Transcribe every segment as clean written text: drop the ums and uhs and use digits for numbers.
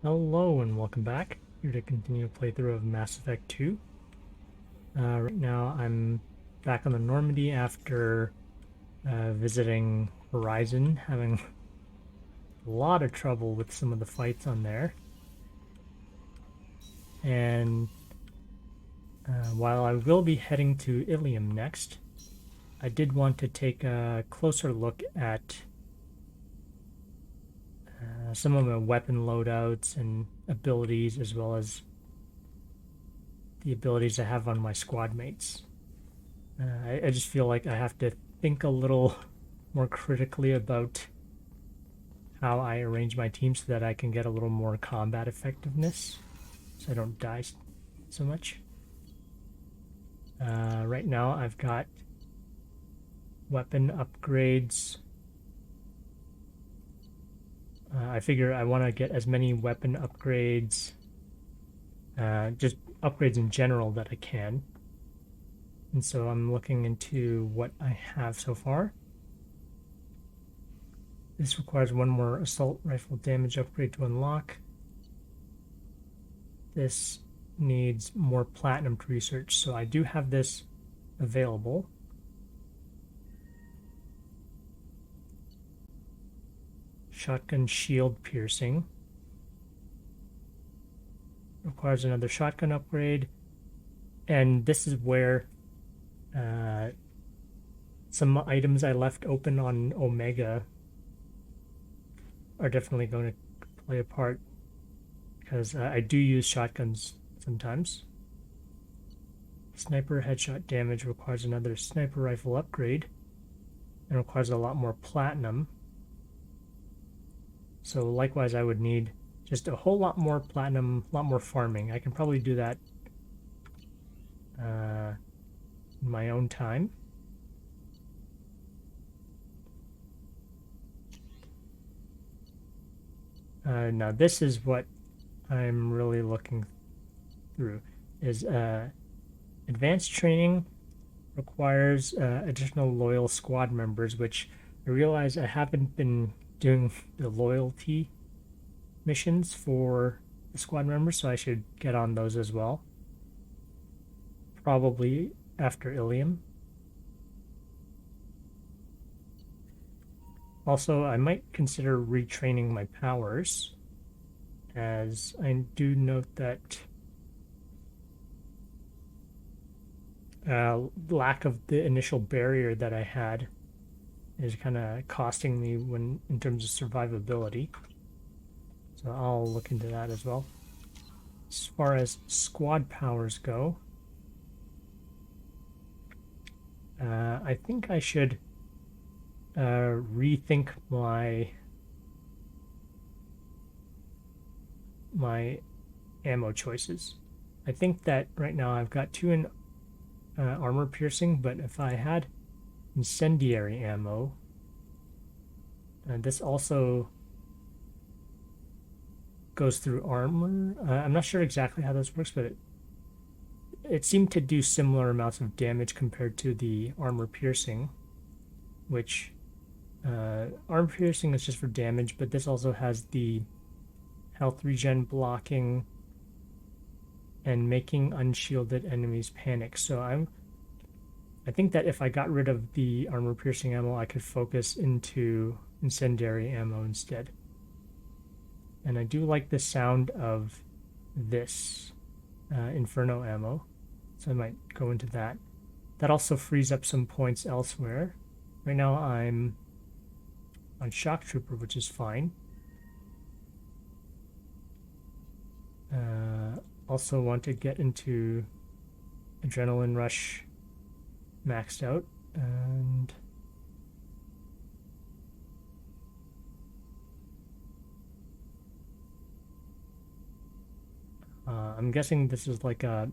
Hello and welcome back. Here to continue a playthrough of Mass Effect 2. Right now I'm back on the Normandy after visiting Horizon, having a lot of trouble with some of the fights on there. And while I will be heading to Illium next, I did want to take a closer look at some of my weapon loadouts and abilities, as well as the abilities I have on my squad mates. I just feel like I have to think a little more critically about how I arrange my team so that I can get a little more combat effectiveness so I don't die so much. Right now I've got weapon upgrades. I figure I want to get as many weapon upgrades, just upgrades in general, that I can. And so I'm looking into what I have so far. This requires one more assault rifle damage upgrade to unlock. This needs more platinum to research, so I do have this available. Shotgun shield piercing. Requires another shotgun upgrade. And this is where some items I left open on Omega are definitely going to play a part, because I do use shotguns sometimes. Sniper headshot damage requires another sniper rifle upgrade and requires a lot more platinum. So likewise, I would need just a whole lot more platinum, a lot more farming. I can probably do that in my own time. Now this is what I'm really looking through, is advanced training requires additional loyal squad members, which I realize I haven't been doing the loyalty missions for the squad members, so I should get on those as well. Probably after Illium. Also, I might consider retraining my powers, as I do note that lack of the initial barrier that I had is kind of costing me when in terms of survivability. So I'll look into that as well. As far as squad powers go, I think I should rethink my ammo choices. I think that right now I've got 2 in armor piercing, but if I had incendiary ammo, this also goes through armor. I'm not sure exactly how this works, but it seemed to do similar amounts of damage compared to the armor piercing, which armor piercing is just for damage, but this also has the health regen blocking and making unshielded enemies panic. So I think that if I got rid of the armor piercing ammo, I could focus into incendiary ammo instead. And I do like the sound of this Inferno ammo, so I might go into that. That also frees up some points elsewhere. Right now I'm on Shock Trooper, which is fine. Also want to get into Adrenaline Rush maxed out, and I'm guessing this is like a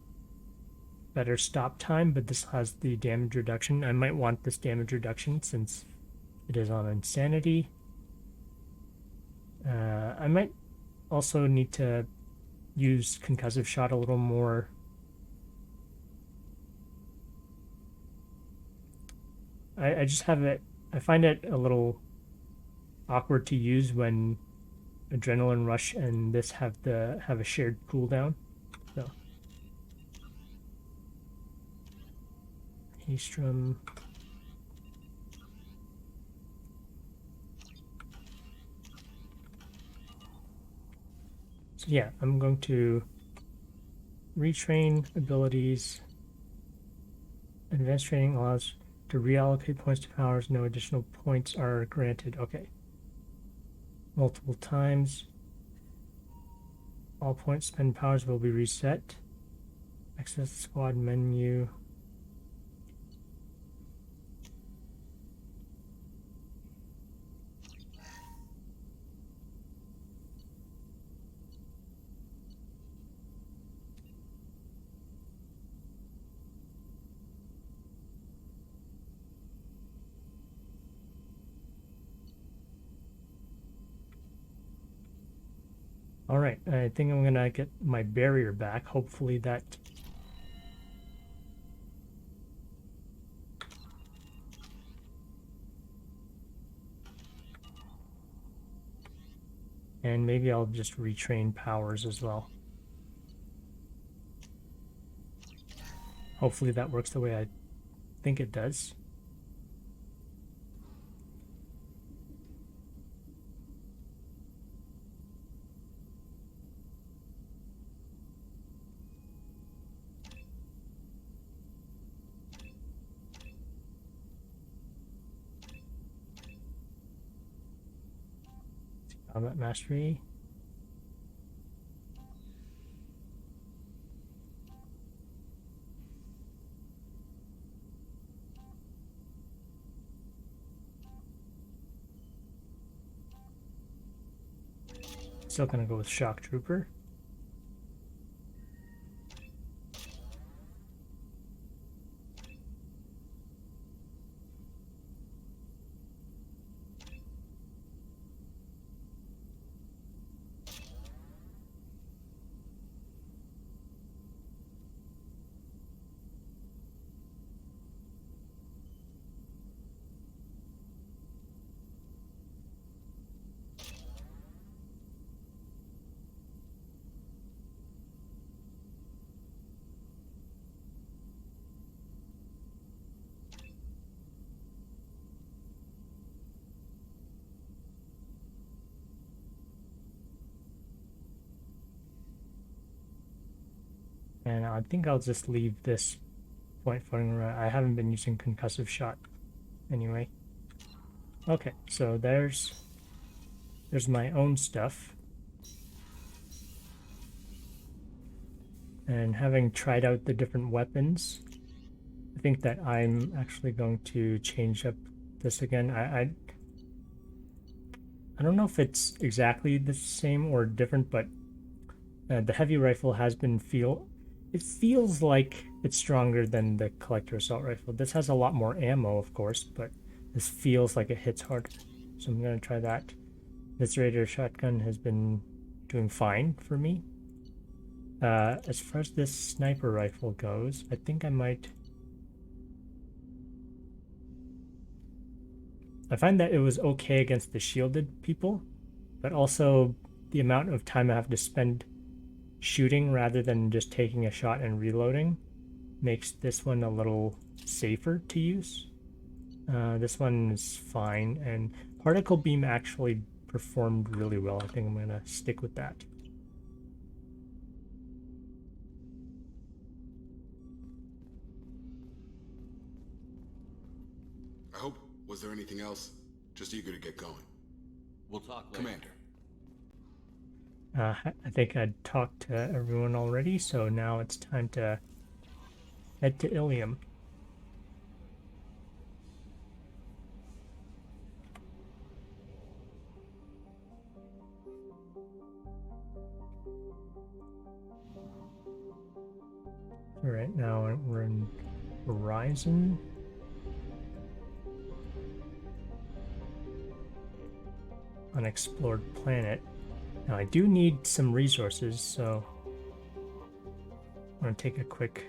better stop time, but this has the damage reduction. I might want this damage reduction since it is on Insanity. I might also need to use Concussive Shot a little more. I just have it, I find it a little awkward to use when Adrenaline Rush and this have a shared cooldown. So Haystrom. So yeah, I'm going to retrain abilities. Advanced training allows to reallocate points to powers. No additional points are granted. Okay. Multiple times. All points spent powers will be reset. Access squad menu. All right, I think I'm gonna get my barrier back. Hopefully that. And maybe I'll just retrain powers as well. Hopefully that works the way I think it does. Combat mastery. Still gonna go with Shock Trooper. And I think I'll just leave this point floating around. I haven't been using concussive shot anyway. Okay, so there's my own stuff. And having tried out the different weapons, I think that I'm actually going to change up this again. I don't know if it's exactly the same or different, but the heavy rifle has been it feels like it's stronger than the collector assault rifle. This has a lot more ammo, of course, but this feels like it hits harder. So I'm going to try that. This Raider shotgun has been doing fine for me. As far as this sniper rifle goes, I think I might... I find that it was okay against the shielded people, but also the amount of time I have to spend shooting rather than just taking a shot and reloading makes this one a little safer to use. This one is fine, and particle beam actually performed really well. I think I'm gonna stick with that. I hope. Was there anything else? Just eager to get going. We'll talk later. Commander. I think I'd talked to everyone already, so now it's time to head to Illium. Right now we're in Horizon. Unexplored planet. Now I do need some resources, so I'm gonna take a quick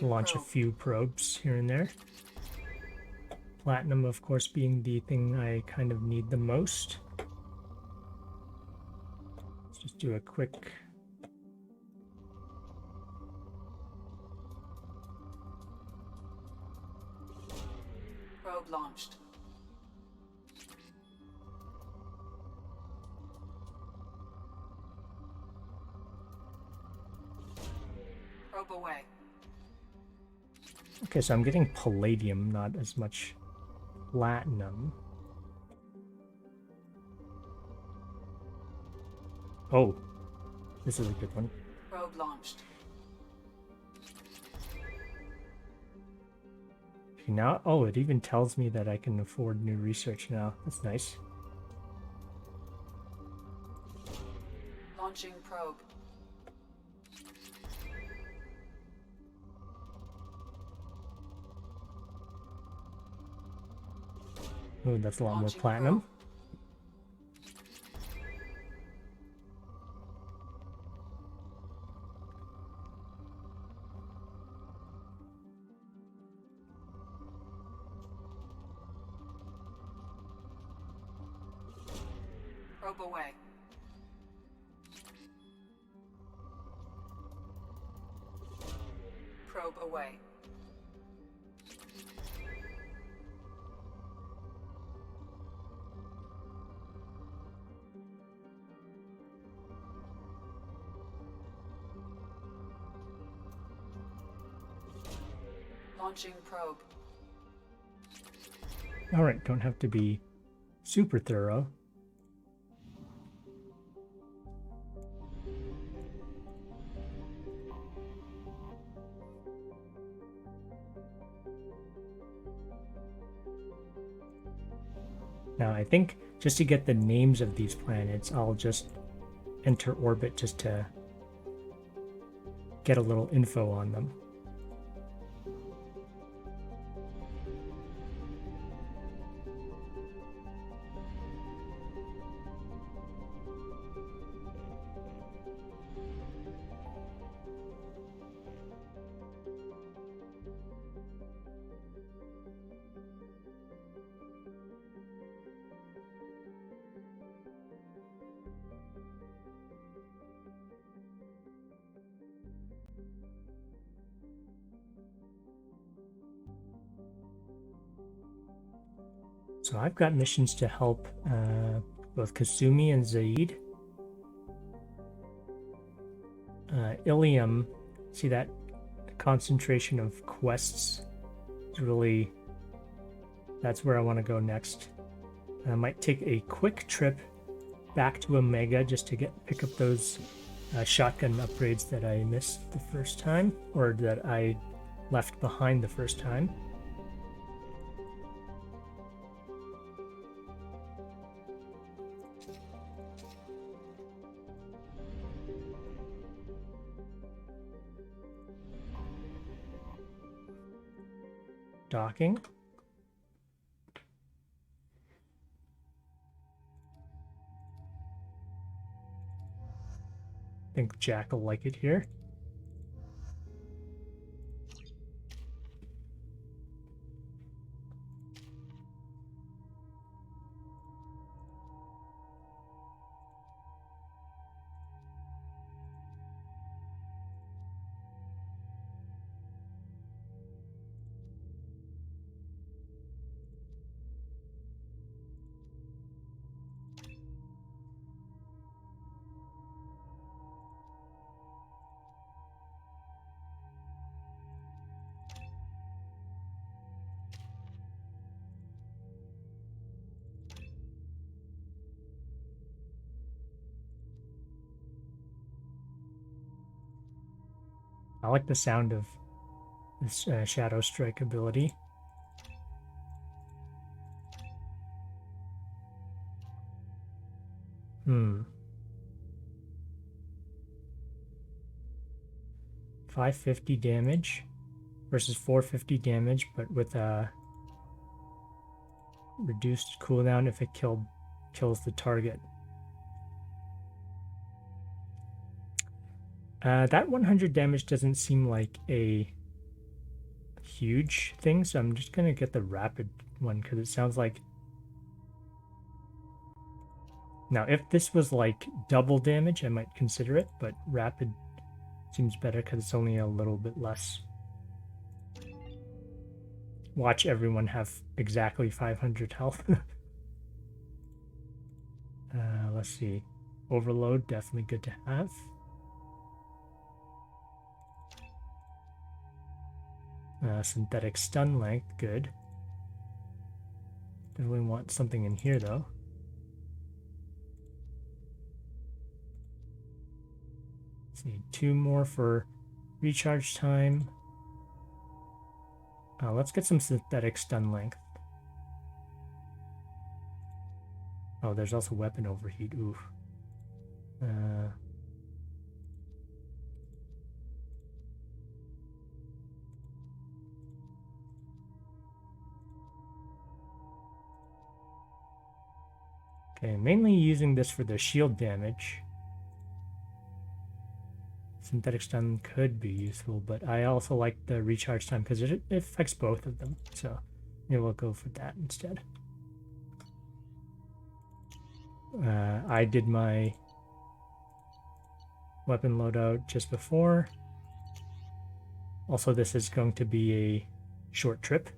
launch a few probes here and there. Platinum, of course, being the thing I kind of need the most. Let's just do a quick... Probe launched. Probe away. Okay, so I'm getting palladium, not as much platinum. Oh, this is a good one. Probe launched. Okay, now, oh, it even tells me that I can afford new research now. That's nice. Launching probe. Oh, that's a lot more Launching platinum. probe. Probe away. Probe away. Launching probe. All right, don't have to be super thorough. Now, I think just to get the names of these planets, I'll just enter orbit just to get a little info on them. So I've got missions to help both Kasumi and Zaid. Illium, see that concentration of quests is really, that's where I want to go next. I might take a quick trip back to Omega just to pick up those shotgun upgrades that I missed the first time, or that I left behind the first time. Docking. I think Jack will like it here. I like the sound of this Shadow Strike ability. Hmm. 550 damage versus 450 damage, but with a reduced cooldown if it kills the target. That 100 damage doesn't seem like a huge thing, so I'm just gonna get the rapid one because it sounds like. Now, if this was like double damage, I might consider it, but rapid seems better because it's only a little bit less. Watch everyone have exactly 500 health. Let's see. Overload, definitely good to have. Synthetic stun length, good. Definitely want something in here though. Let's see, 2 more for recharge time. Let's get some synthetic stun length. Oh, there's also weapon overheat. Oof. Okay, mainly using this for the shield damage. Synthetic stun could be useful, but I also like the recharge time because it affects both of them. So maybe we'll go for that instead. I did my weapon loadout just before. Also, this is going to be a short trip,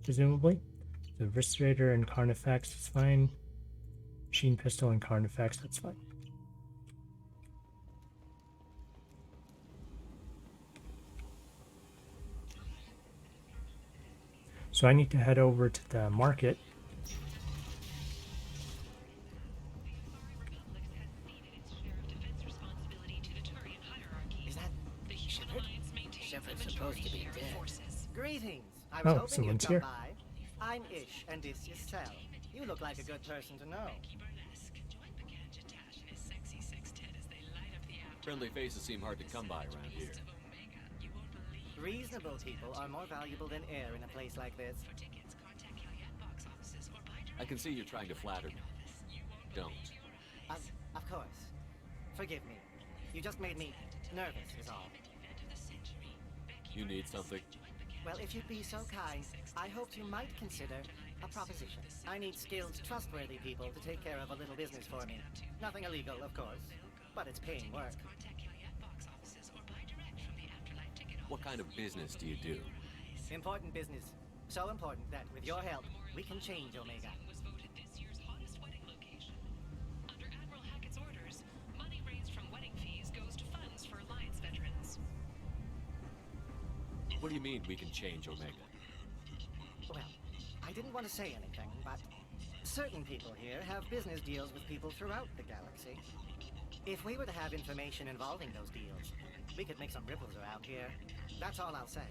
presumably. The Eviscerator and Carnifex is fine. Machine Pistol and Carnifex, that's fine. So I need to head over to the market. Is that Shepard? Shepard's supposed to be dead. Greetings. I was Oh, hoping you'd someone's come here. by. I'm Ish, and this is Sel. You look like a good person to know. Friendly faces seem hard to come by around here. Reasonable people are more valuable than air in a place like this. I can see you're trying to flatter me. Don't. Of course. Forgive me. You just made me nervous, is all. You need something? Well, if you'd be so kind, I hoped you might consider a proposition. I need skilled, trustworthy people to take care of a little business for me. Nothing illegal, of course, but it's paying work. What kind of business do you do? Important business. So important that, with your help, we can change Omega. What do you mean we can change Omega? Well, I didn't want to say anything, but certain people here have business deals with people throughout the galaxy. If we were to have information involving those deals, we could make some ripples around here. That's all I'll say.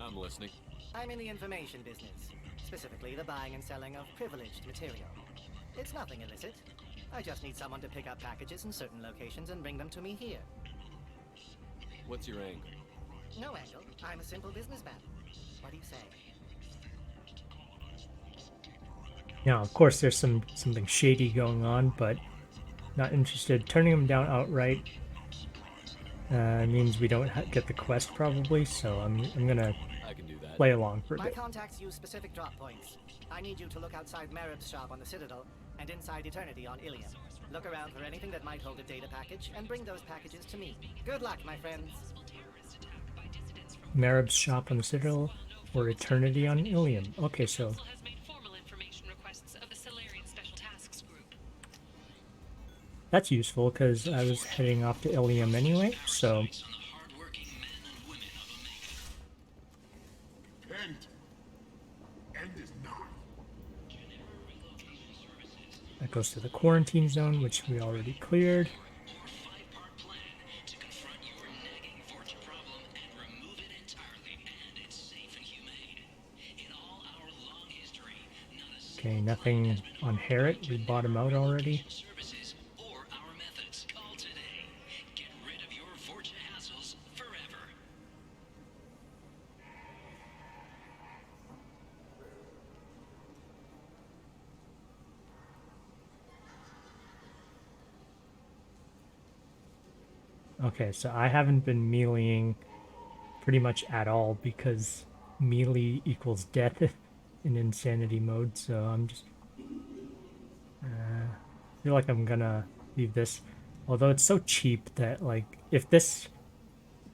I'm listening. I'm in the information business, specifically the buying and selling of privileged material. It's nothing illicit. I just need someone to pick up packages in certain locations and bring them to me here. What's your angle? No angle. I'm a simple businessman. What do you say? Now, of course, there's something shady going on, but not interested. Turning them down outright means we don't get the quest probably, so I'm gonna I can do that. play along for a My bit. contacts use specific drop points. I need you to look outside Marib's shop on the Citadel and inside Eternity on Illium. Look around for anything that might hold a data package and bring those packages to me. Good luck, my friends. Marib's shop on the Citadel or Eternity on Illium. Okay, so that's useful because I was heading off to Illium anyway, so End is nigh. that goes to the quarantine zone, which we already cleared. Okay, nothing on Harriet. We bought him out already. Okay, so I haven't been meleeing pretty much at all because melee equals death in insanity mode, so I'm just feel like I'm gonna leave this. Although it's so cheap that like if this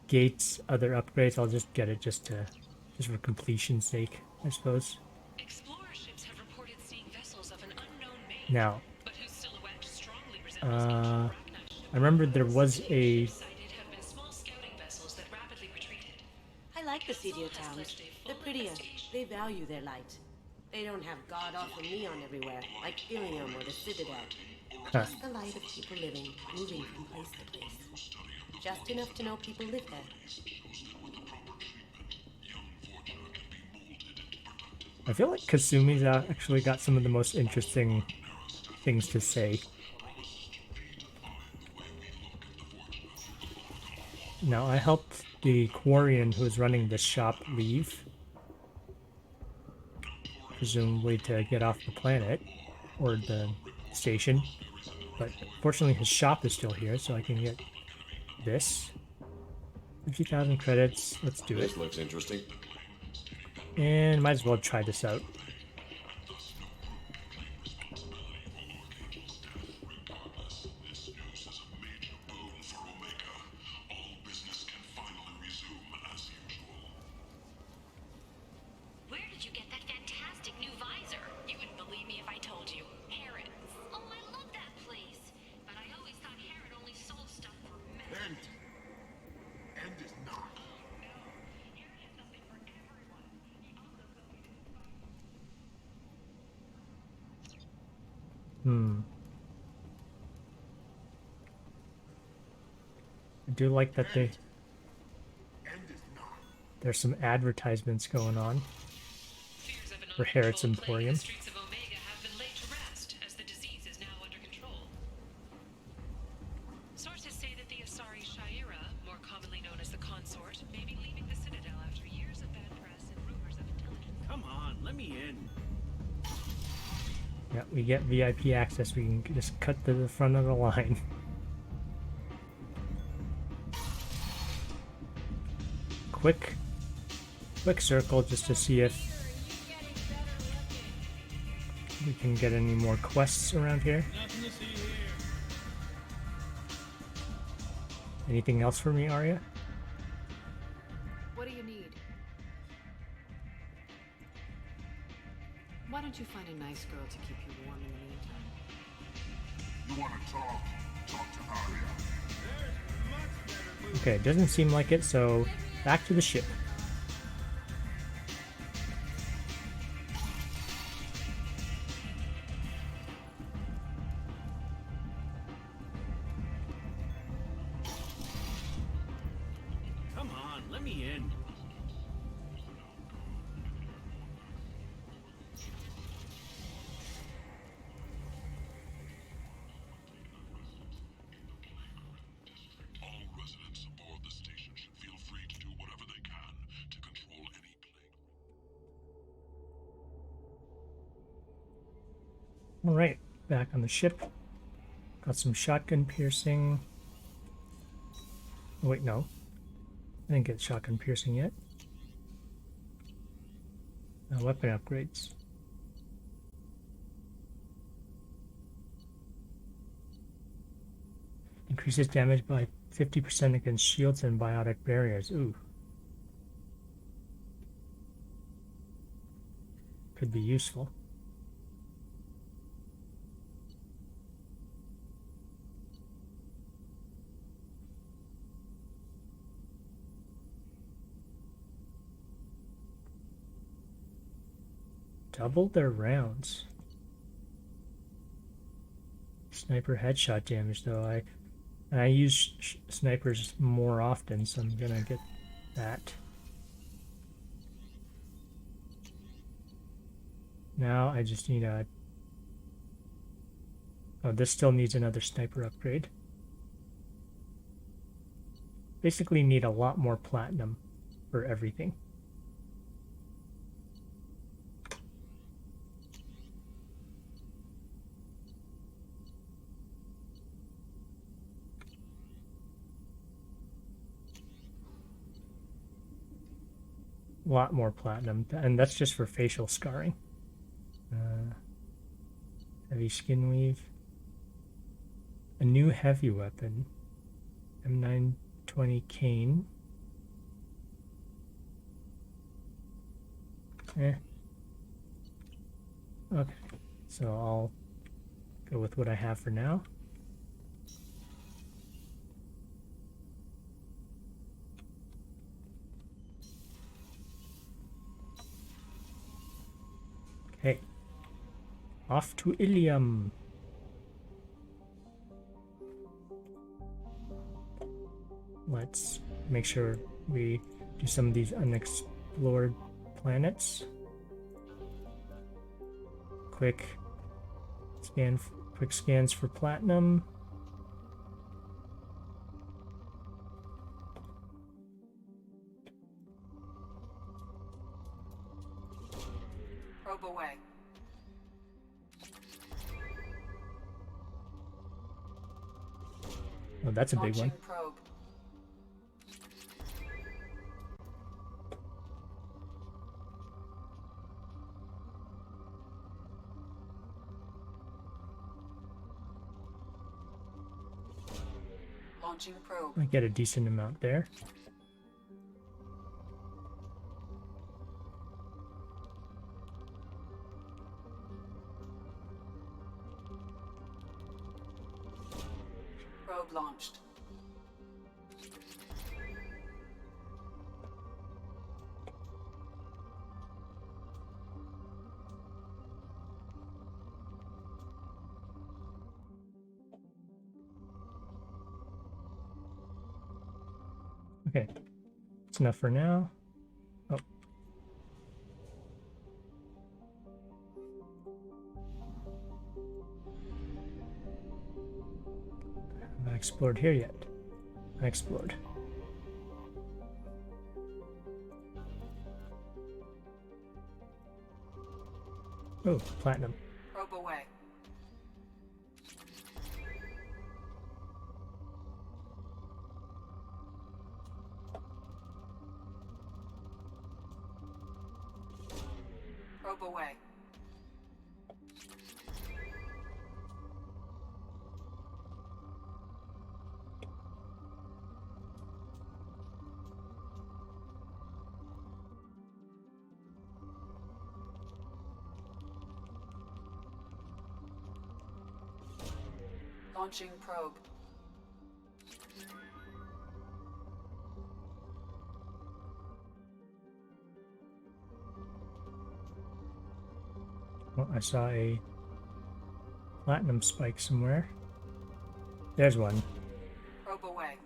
gates other upgrades, I'll just get it just for completion's sake, I suppose. Explorer ships have reported seeing vessels of an unknown make, Now, but whose silhouette strongly resembles ancient I Arachna remember there shipbuildings. was a Ships sighted have been small scouting vessels that rapidly retreated. I like the Council Cedio has towns. left a They're full prettier. investigation. They value their light. They don't have god-awful neon everywhere, like Illium or the Citadel. huh, Just the light of people living, moving from place to place. Just enough to know people live there. I feel like Kasumi's actually got some of the most interesting things to say. Now, I helped the Quarian who was running the shop leave, presumably to get off the planet or the station. But fortunately, his shop is still here, so I can get this. 50,000 credits. Let's do it. This looks interesting. And might as well try this out. Where did you get that fantastic new visor? You wouldn't believe me if I told you. Harrods. Oh, I love that place. But I always thought Harrod only sold stuff for men. End is not. Harrod has something for everyone. He also I do like that End is not. there's some advertisements going on Fears of an for Harrod's uncontrolled plague in Emporium. the streets of Omega have been laid to rest, as the disease is now under control. Sources say that the Asari Shaira, more commonly known as the Consort, may be leaving the Citadel after years of bad press and rumors of intelligence. Come on, let me in. Yeah, we get VIP access. We can just cut to the front of the line. Quick circle just to see if we can get any more quests around here. Nothing to see here. Anything else for me, Arya? What do you need? Why don't you find a nice girl to keep you warm in the meantime? You want to talk? Talk to Arya. Okay, it doesn't seem like it, so back to the ship. Come on, let me in. All residents aboard the station should feel free to do whatever they can to control any plague. Alright, back on the ship. Got some shotgun piercing. Oh, wait, no. I didn't get shotgun piercing yet. Weapon upgrades. Increases damage by 50% against shields and biotic barriers. Ooh. Could be useful. Double their rounds. Sniper headshot damage, though. I use snipers more often, so I'm gonna get that. Now I just need a... Oh, this still needs another sniper upgrade. Basically need a lot more platinum for everything. A lot more platinum, and that's just for facial scarring. Heavy skin weave. A new heavy weapon. M920 cane. Okay, so I'll go with what I have for now. Okay, off to Illium. Let's make sure we do some of these unexplored planets. Quick scans for platinum. Probe away. Oh, that's a big one. Launching probe. Launching probe. I get a decent amount there. Probe launched. Okay, that's enough for now. Oh. I haven't explored here yet. Unexplored. Oh, platinum. Probe away. Probe away. Launching probe. Well, I saw a platinum spike somewhere. There's one. Probe away.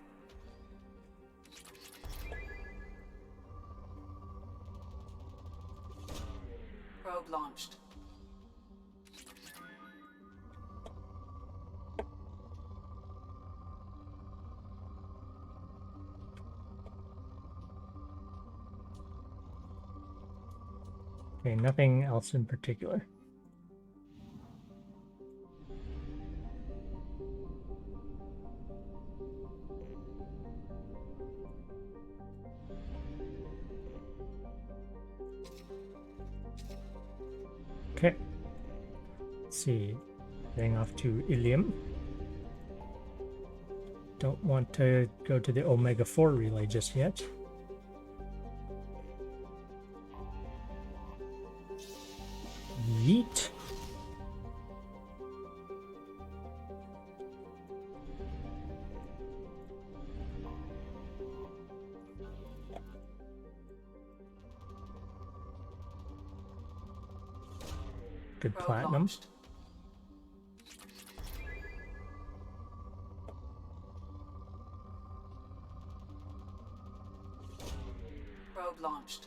Probe launched. Okay, nothing else in particular. Okay. Let's see. Heading off to Illium. Don't want to go to the Omega 4 relay just yet. Yeet. Good Probe platinum. launched. Probe launched.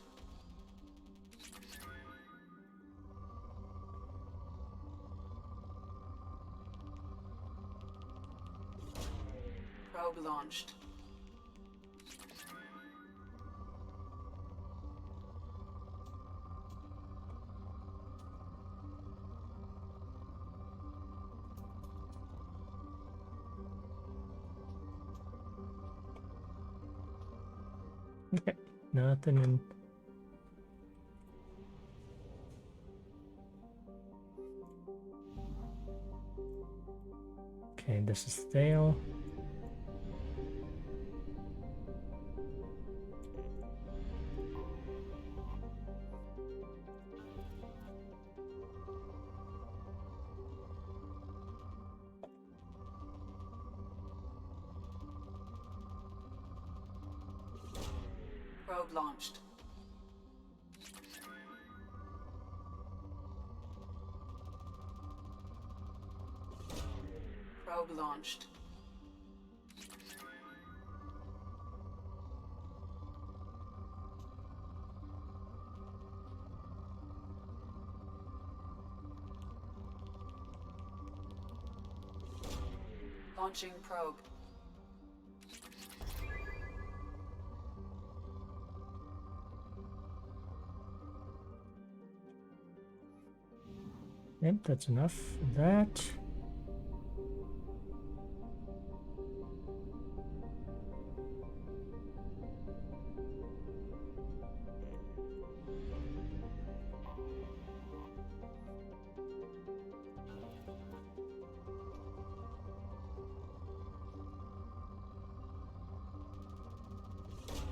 Probe launched. Okay, nothing in Okay, this is stale. Probe launched. Probe launched. Launching probe. Yep, that's enough of that.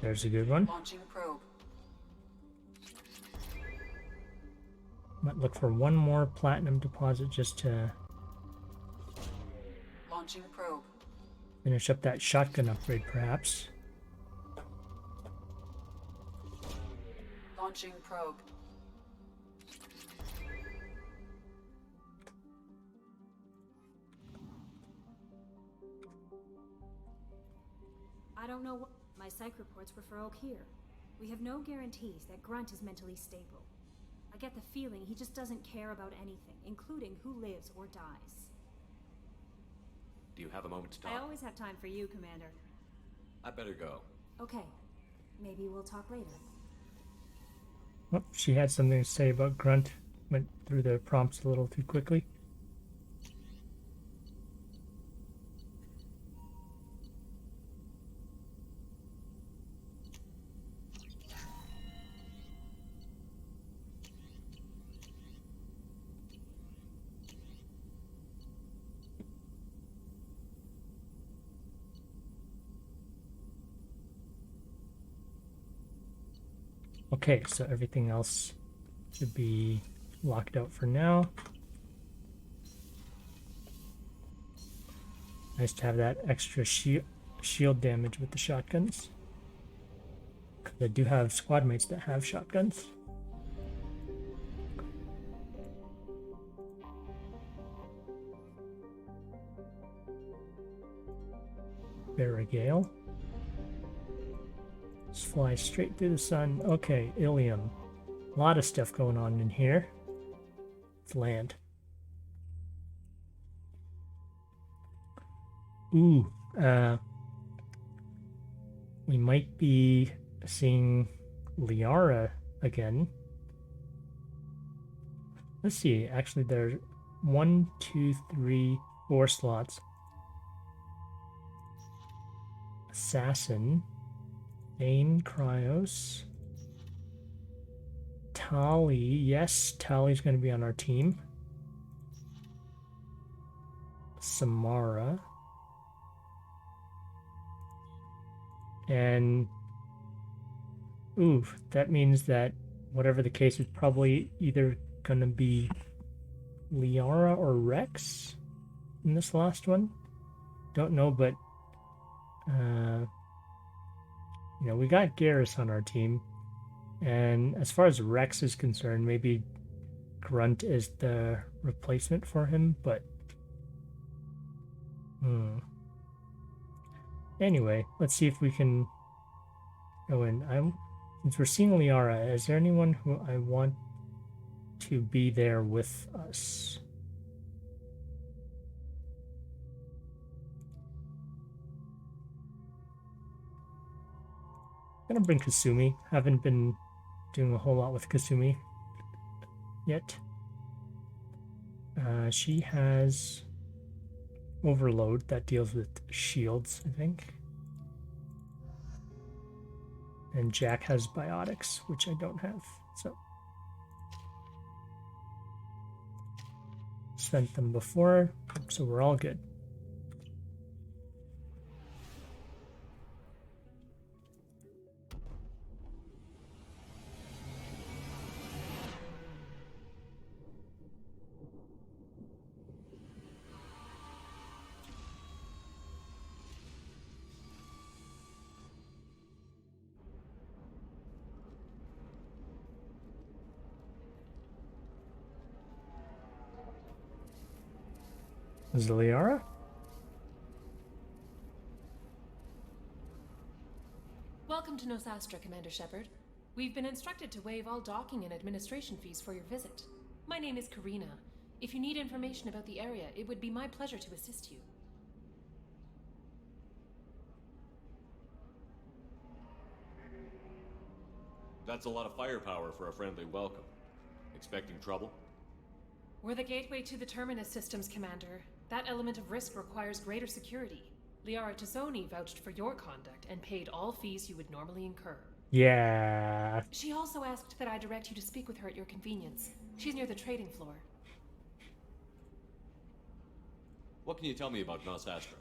There's a good one. Launching probe. Might look for one more platinum deposit just to Launching probe. finish up that shotgun upgrade, perhaps. Launching probe. I don't know what... My psych reports were for Oak here. We have no guarantees that Grunt is mentally stable. I get the feeling he just doesn't care about anything, including who lives or dies. Do you have a moment to talk? I always have time for you, Commander. I better go. Okay. Maybe we'll talk later. Oh, she had something to say about Grunt. Went through the prompts a little too quickly. Okay, so everything else should be locked out for now. Nice to have that extra shield damage with the shotguns. I do have squad mates that have shotguns. Barrigale. Let's fly straight through the sun. Okay, Illium. A lot of stuff going on in here. Let's land. Ooh, we might be seeing Liara again. Let's see, actually there's 1, 2, 3, 4 slots. Assassin. Bane, Cryos. Tali, yes, Tali's going to be on our team. Samara. And, ooh, that means that whatever the case is probably either going to be Liara or Rex in this last one. Don't know, but you know, we got Garrus on our team, and as far as Rex is concerned, maybe Grunt is the replacement for him, but anyway, let's see if we can go in. Since we're seeing Liara, is there anyone who I want to be there with us? I'm gonna bring Kasumi. Haven't been doing a whole lot with Kasumi yet. She has overload that deals with shields, I think. And Jack has biotics, which I don't have. So spent them before, so we're all good. Is it Liara? Welcome to Nosastra, Commander Shepard. We've been instructed to waive all docking and administration fees for your visit. My name is Karina. If you need information about the area, it would be my pleasure to assist you. That's a lot of firepower for a friendly welcome. Expecting trouble? We're the gateway to the Terminus systems, Commander. That element of risk requires greater security. Liara Tazzoni vouched for your conduct and paid all fees you would normally incur. Yeah. She also asked that I direct you to speak with her at your convenience. She's near the trading floor. What can you tell me about Nosastra?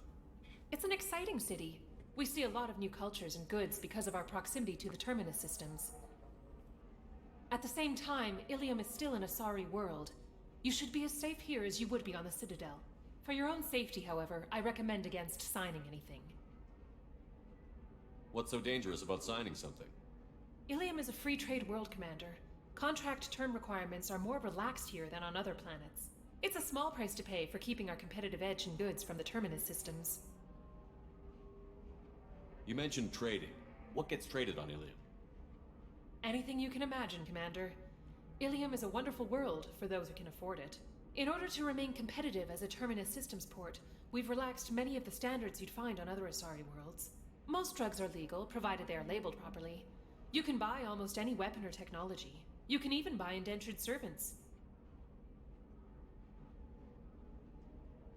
It's an exciting city. We see a lot of new cultures and goods because of our proximity to the Terminus systems. At the same time, Illium is still in a sorry world. You should be as safe here as you would be on the Citadel. For your own safety, however, I recommend against signing anything. What's so dangerous about signing something? Illium is a free trade world, Commander. Contract term requirements are more relaxed here than on other planets. It's a small price to pay for keeping our competitive edge in goods from the Terminus systems. You mentioned trading. What gets traded on Illium? Anything you can imagine, Commander. Illium is a wonderful world for those who can afford it. In order to remain competitive as a Terminus systems port, we've relaxed many of the standards you'd find on other Asari worlds. Most drugs are legal, provided they are labeled properly. You can buy almost any weapon or technology. You can even buy indentured servants.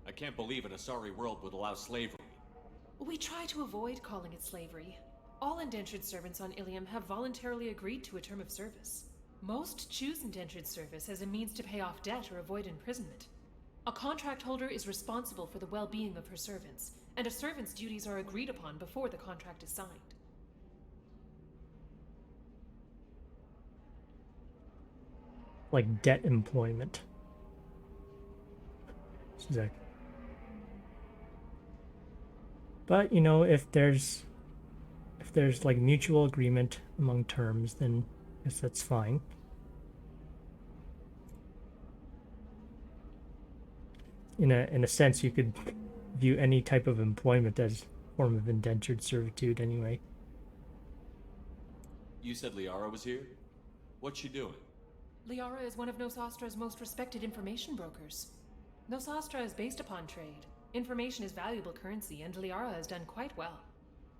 I can't believe an Asari world would allow slavery. We try to avoid calling it slavery. All indentured servants on Illium have voluntarily agreed to a term of service. Most choose indentured service as a means to pay off debt or avoid imprisonment. A contract holder is responsible for the well-being of her servants, and a servant's duties are agreed upon before the contract is signed. Like debt employment. Exactly. But, you know, if there's like mutual agreement among terms, then I guess that's fine. In a sense, you could view any type of employment as a form of indentured servitude anyway. You said Liara was here? What's she doing? Liara is one of Nosastra's most respected information brokers. Nosastra is based upon trade. Information is valuable currency, and Liara has done quite well.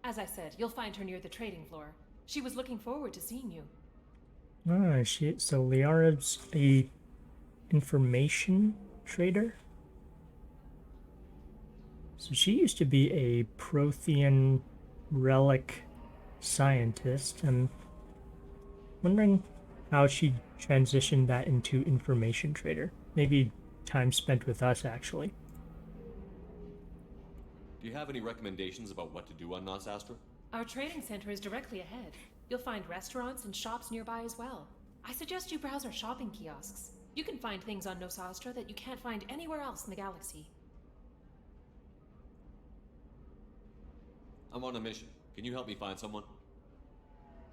As I said, you'll find her near the trading floor. She was looking forward to seeing you. Ah, so Liara's a information trader? So she used to be a Prothean relic scientist. I'm wondering how she transitioned that into information trader. Maybe time spent with us, actually. Do you have any recommendations about what to do on Nosastra? Our trading center is directly ahead. You'll find restaurants and shops nearby as well. I suggest you browse our shopping kiosks. You can find things on Nosastra that you can't find anywhere else in the galaxy. I'm on a mission. Can you help me find someone?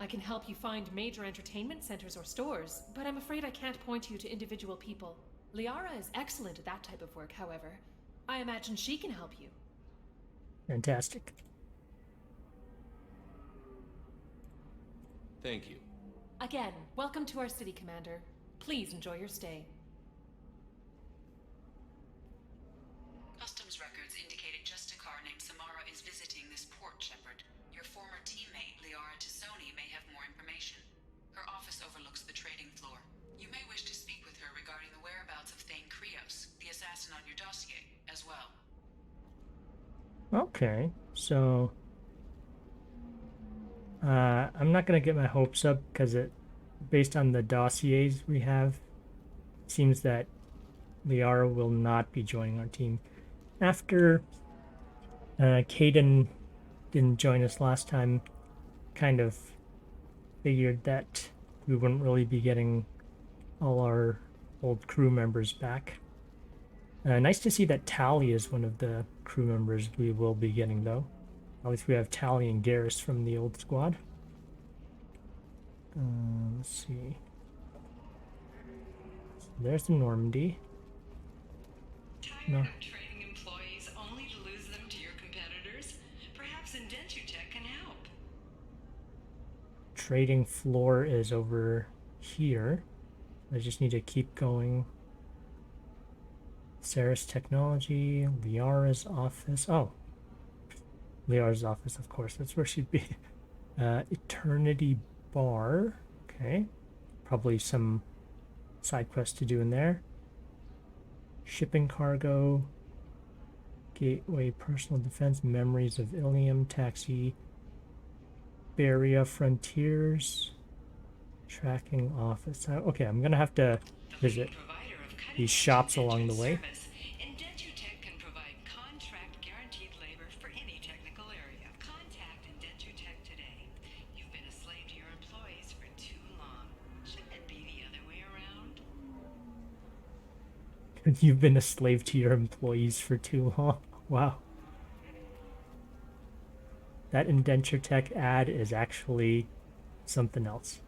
I can help you find major entertainment centers or stores, but I'm afraid I can't point you to individual people. Liara is excellent at that type of work, however. I imagine she can help you. Fantastic. Thank you. Again, welcome to our city, Commander. Please enjoy your stay. Customs records indicated just a car named Samara is visiting this port, Shepard. Your former teammate, Liara Tazzoni, may have more information. Her office overlooks the trading floor. You may wish to speak with her regarding the whereabouts of Thane Krios, the assassin on your dossier, as well. Okay, so I'm not gonna get my hopes up because based on the dossiers we have, it seems that Liara will not be joining our team. After Caden didn't join us last time, kind of figured that we wouldn't really be getting all our old crew members back. Nice to see that Tally is one of the crew members we will be getting, though. At least we have Tally and Garrus from the old squad. Let's see. So there's the Normandy. Tired of trading trading floor is over here. I just need to keep going. Sarah's Technology, Liara's office. Oh, Liara's office, of course. That's where she'd be. Eternity Bar. Okay. Probably some side quests to do in there. Shipping cargo. Gateway, personal defense, memories of Illium, taxi, Beria Frontiers, tracking office. Okay, I'm gonna have to visit these shops along the way. Indentutech can provide contract guaranteed labor for any technical area. Contact Indentutech today. You've been a slave to your employees for too long. Shouldn't it be the other way around? You've been a slave to your employees for too long. Wow. That Indenture Tech ad is actually something else.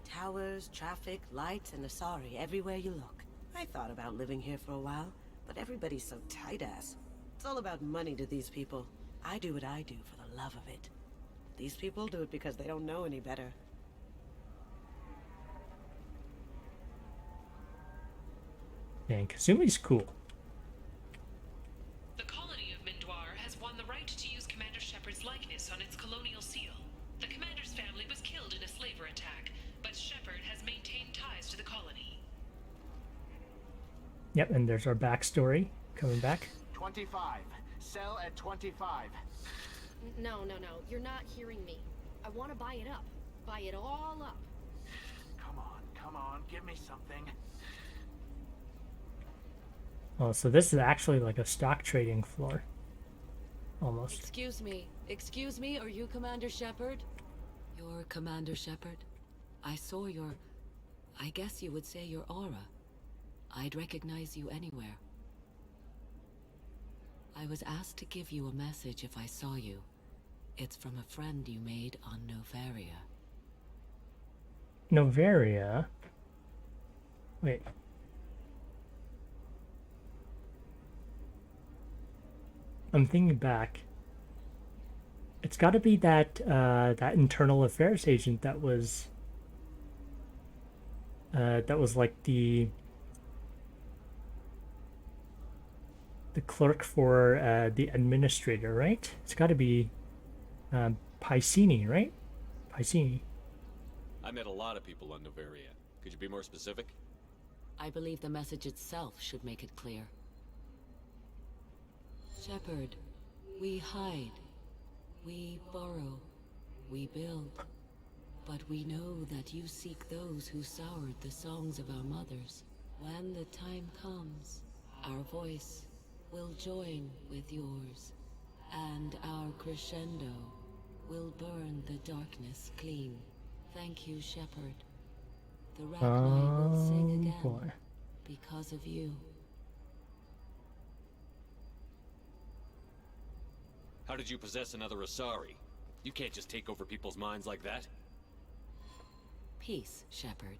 Towers, traffic, lights, and Asari everywhere you look. I thought about living here for a while, but everybody's so tight-ass. It's all about money to these people. I do what I do for the love of it. These people do it because they don't know any better. Dang, Kazumi's cool. The colony of Mindoir has won the right to use Commander Shepard's likeness on its colonial seal. The commander's family was killed in a slaver attack, but Shepard has maintained ties to the colony. Yep, and there's our backstory coming back. 25. Sell at 25. No. You're not hearing me. I want to buy it up. Buy it all up. Come on, give me something. Oh, so this is actually like a stock trading floor. Almost. Excuse me, are you Commander Shepard? You're Commander Shepard? I saw your... I guess you would say your aura. I'd recognize you anywhere. I was asked to give you a message if I saw you. It's from a friend you made on Novaria. Novaria? Wait. I'm thinking back. It's got to be that that internal affairs agent that was like the clerk for the administrator, right? It's got to be Piscini, right? Piscini. I met a lot of people on Novaria. Could you be more specific? I believe the message itself should make it clear. Shepard, we hide, we borrow, we build, but we know that you seek those who soured the songs of our mothers. When the time comes, our voice will join with yours, and our crescendo will burn the darkness clean. Thank you, Shepard. The Rachni will sing again boy. Because of you. How did you possess another Asari? You can't just take over people's minds like that. Peace, Shepard.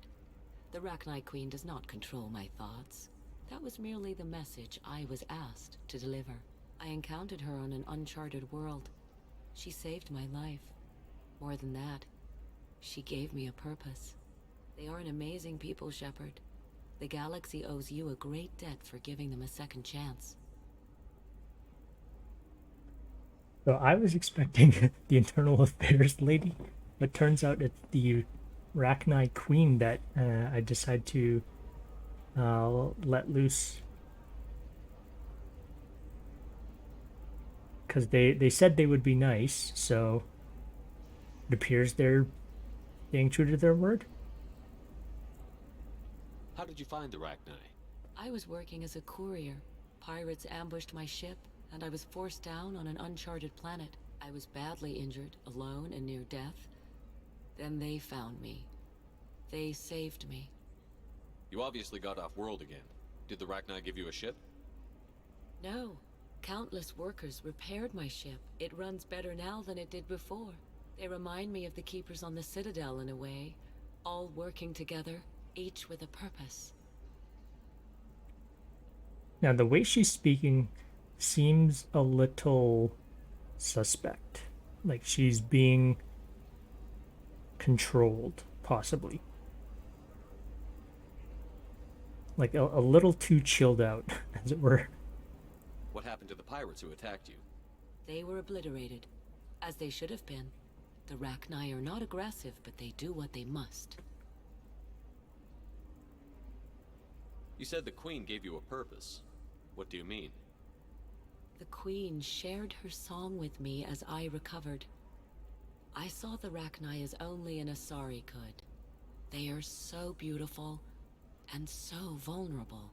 The Rachni Queen does not control my thoughts. That was merely the message I was asked to deliver. I encountered her on an uncharted world. She saved my life. More than that, she gave me a purpose. They are an amazing people, Shepard. The galaxy owes you a great debt for giving them a second chance. So I was expecting the internal affairs lady, but turns out it's the Rachni Queen that I decide to let loose. Because they said they would be nice, so it appears they're being true to their word. How did you find the Rachni? I was working as a courier. Pirates ambushed my ship, and I was forced down on an uncharted planet. I was badly injured, alone and near death. Then they found me. They saved me. You obviously got off world again. Did the Rachni give you a ship? No. Countless workers repaired my ship. It runs better now than it did before. They remind me of the Keepers on the Citadel in a way. All working together, each with a purpose. Now, the way she's speaking seems a little suspect. like she's being controlled, possibly. Like a little too chilled out, as it were. What happened to the pirates who attacked you? They were obliterated, as they should have been. The Rachni are not aggressive, but they do what they must. You said the Queen gave you a purpose. What do you mean? The Queen shared her song with me as I recovered. I saw the Rachni as only an Asari could. They are so beautiful, and so vulnerable.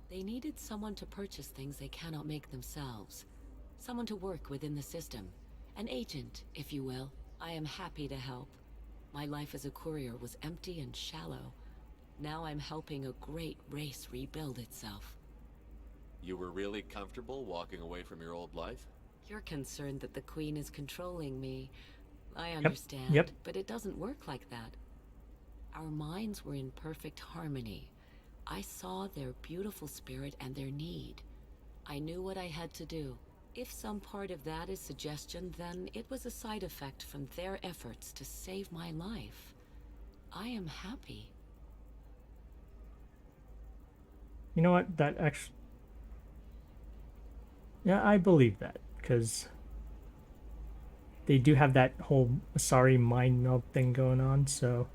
They needed someone to purchase things they cannot make themselves. Someone to work within the system. An agent, if you will. I am happy to help. My life as a courier was empty and shallow. Now I'm helping a great race rebuild itself. You were really comfortable walking away from your old life? You're concerned that the Queen is controlling me. I understand, Yep. but it doesn't work like that. Our minds were in perfect harmony. I saw their beautiful spirit and their need. I knew what I had to do. If some part of that is suggestion, then it was a side effect from their efforts to save my life. I am happy. You know what? That actually... Yeah, I believe that, because they do have that whole Asari mind meld thing going on, so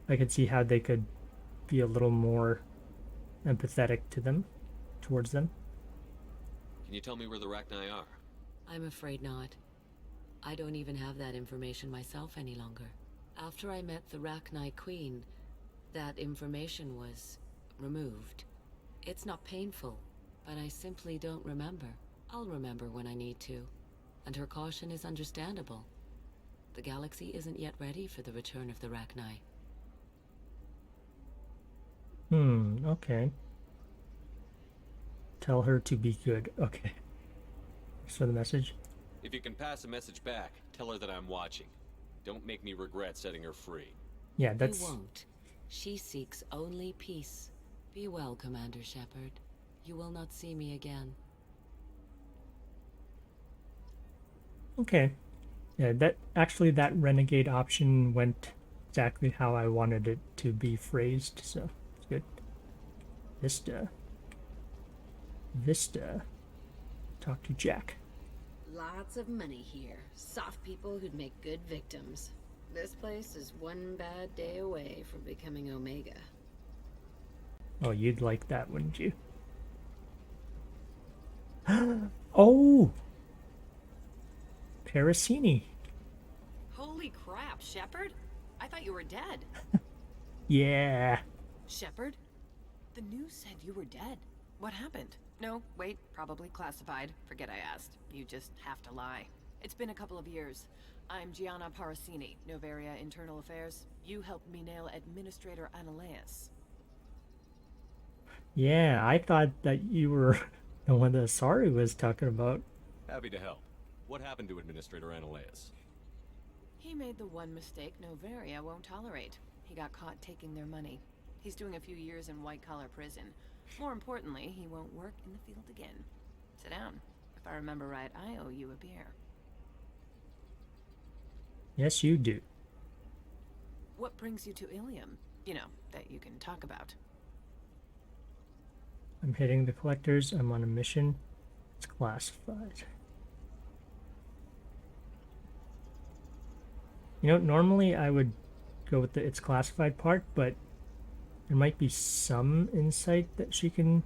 I could see how they could be a little more empathetic to them, towards them. Can you tell me where the Rachni are? I'm afraid not. I don't even have that information myself any longer. After I met the Rachni Queen, that information was removed. It's not painful, but I simply don't remember. I'll remember when I need to, and her caution is understandable. The galaxy isn't yet ready for the return of the Rachni. Okay. Tell her to be good. Okay. Thanks for the message. If you can pass a message back, tell her that I'm watching. Don't make me regret setting her free. Yeah, that's... You won't. She seeks only peace. Be well, Commander Shepard. You will not see me again. Okay. Yeah, that renegade option went exactly how I wanted it to be phrased, so it's good. Vista. Talk to Jack. Lots of money here. Soft people who'd make good victims. This place is one bad day away from becoming Omega. Oh, you'd like that, wouldn't you? Oh! Parasini. Holy crap, Shepard? I thought you were dead. Yeah. Shepard? The news said you were dead. What happened? No, wait, probably classified. Forget I asked. You just have to lie. It's been a couple of years. I'm Gianna Parasini, Novaria Internal Affairs. You helped me nail Administrator Analeas. Yeah, I thought that you were the one that Asari was talking about. Happy to help. What happened to Administrator Analeas? He made the one mistake Novaria won't tolerate. He got caught taking their money. He's doing a few years in white-collar prison. More importantly, he won't work in the field again. Sit down. If I remember right, I owe you a beer. Yes, you do. What brings you to Illium? You know, that you can talk about. I'm hitting the collectors. I'm on a mission. It's classified. You know, normally I would go with the it's classified part, but there might be some insight that she can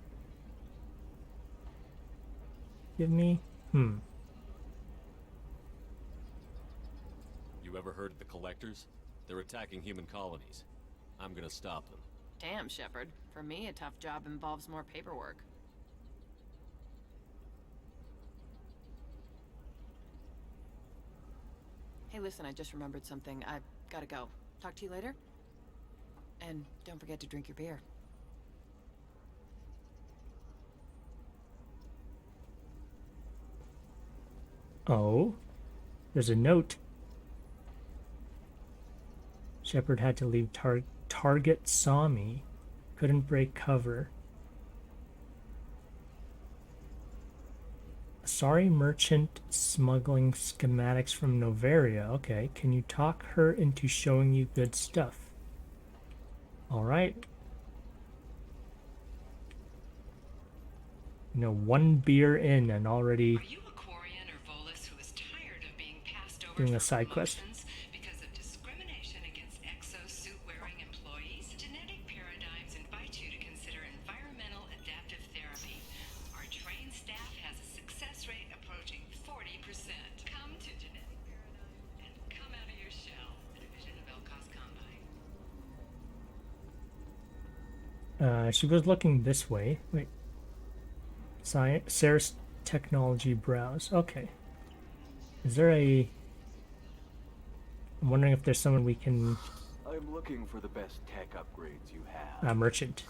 give me. You ever heard of the Collectors? They're attacking human colonies. I'm gonna stop them. Damn, Shepard. For me, a tough job involves more paperwork. Hey, listen, I just remembered something. I've gotta go. Talk to you later? And don't forget to drink your beer. Oh, there's a note. Shepard had to leave Target saw me. Couldn't break cover. Sorry merchant smuggling schematics from Novaria. Okay, can you talk her into showing you good stuff? Alright. You know, one beer in and already Are you a Quarian or Volus who is tired of being passed over doing a for side quest. promotions because of discrimination against exosuit-wearing employees? Genetic paradigms invite you to consider environmental adaptive therapy. Our trained staff has a success rate approaching 40%. Come to Genetic Paradigm and come out of your shell. A division of Elcos Combine. She was looking this way. Wait. Science, Ceres Technology Browse. Okay. Is there a... I'm wondering if there's someone we can... I'm looking for the best tech upgrades you have. Merchant.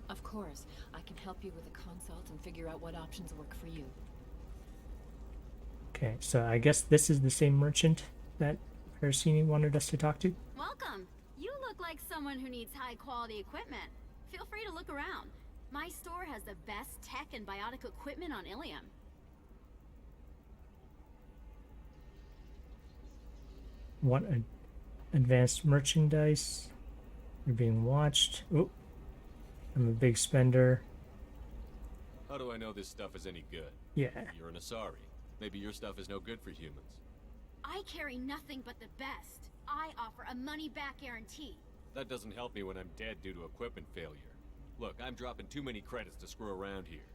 Of course. I can help you with a consult and figure out what options work for you. Okay, so I guess this is the same merchant that Parasini wanted us to talk to. Welcome. You look like someone who needs high-quality equipment. Feel free to look around. My store has the best tech and biotic equipment on Illium. What advanced merchandise? You're being watched. Oh, I'm a big spender. How do I know this stuff is any good? Yeah. You're an Asari. Maybe your stuff is no good for humans. I carry nothing but the best. I offer a money-back guarantee. That doesn't help me when I'm dead due to equipment failure. Look, I'm dropping too many credits to screw around here.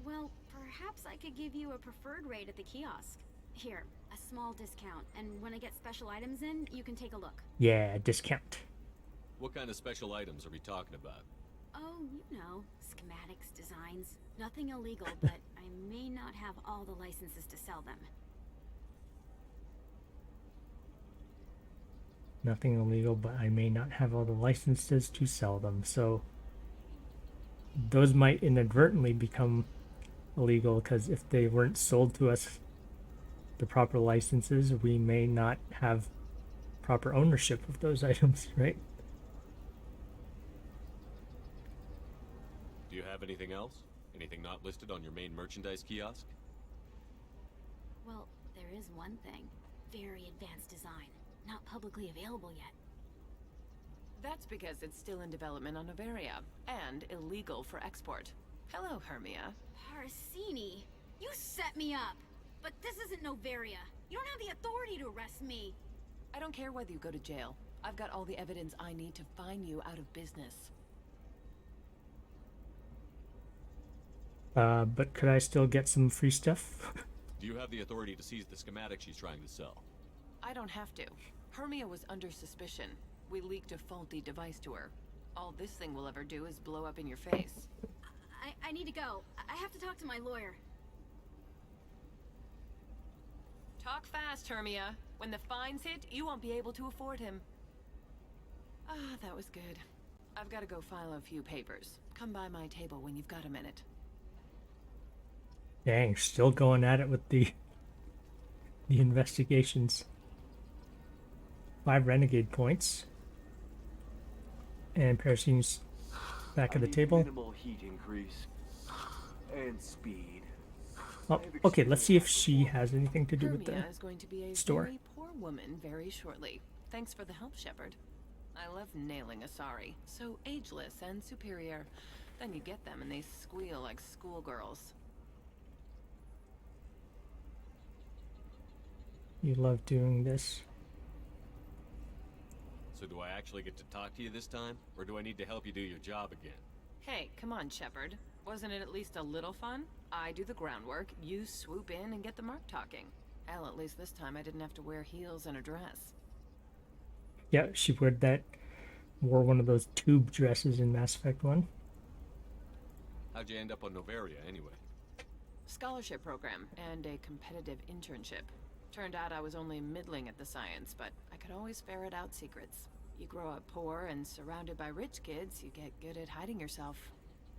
Well, perhaps I could give you a preferred rate at the kiosk. Here, a small discount, and when I get special items in, you can take a look. Yeah, discount. What kind of special items are we talking about? Oh, you know, schematics, designs. Nothing illegal, but I may not have all the licenses to sell them. Nothing illegal, but I may not have all the licenses to sell them. So those might inadvertently become illegal because if they weren't sold to us the proper licenses, we may not have proper ownership of those items, right? Do you have anything else? Anything not listed on your main merchandise kiosk? Well, there is one thing. Very advanced design. Not publicly available yet. That's because it's still in development on Novaria, and illegal for export. Hello, Hermia. Parasini, you set me up! But this isn't Novaria. You don't have the authority to arrest me. I don't care whether you go to jail. I've got all the evidence I need to fine you out of business. But could I still get some free stuff? Do you have the authority to seize the schematic she's trying to sell? I don't have to. Hermia was under suspicion. We leaked a faulty device to her. All this thing will ever do is blow up in your face. I need to go. I have to talk to my lawyer. Talk fast, Hermia. When the fines hit, you won't be able to afford him. Ah, that was good. I've got to go file a few papers. Come by my table when you've got a minute. Dang, still going at it with the investigations. 5 renegade points. And Parasini's back at the table. Minimal heat increase and speed. Oh, okay, let's see if she has anything to do with Hermia the is going to be a store. very poor woman very shortly. Thanks for the help, Shepard. I love nailing Asari. So ageless and superior. Then you get them and they squeal like schoolgirls. You love doing this. So do I actually get to talk to you this time? Or do I need to help you do your job again? Hey, come on, Shepard. Wasn't it at least a little fun? I do the groundwork, you swoop in and get the mark talking. Hell, at least this time I didn't have to wear heels and a dress. Yeah, she wore one of those tube dresses in Mass Effect 1. How'd you end up on Novaria, anyway? Scholarship program and a competitive internship. Turned out I was only middling at the science, but I could always ferret out secrets. You grow up poor and surrounded by rich kids, you get good at hiding yourself.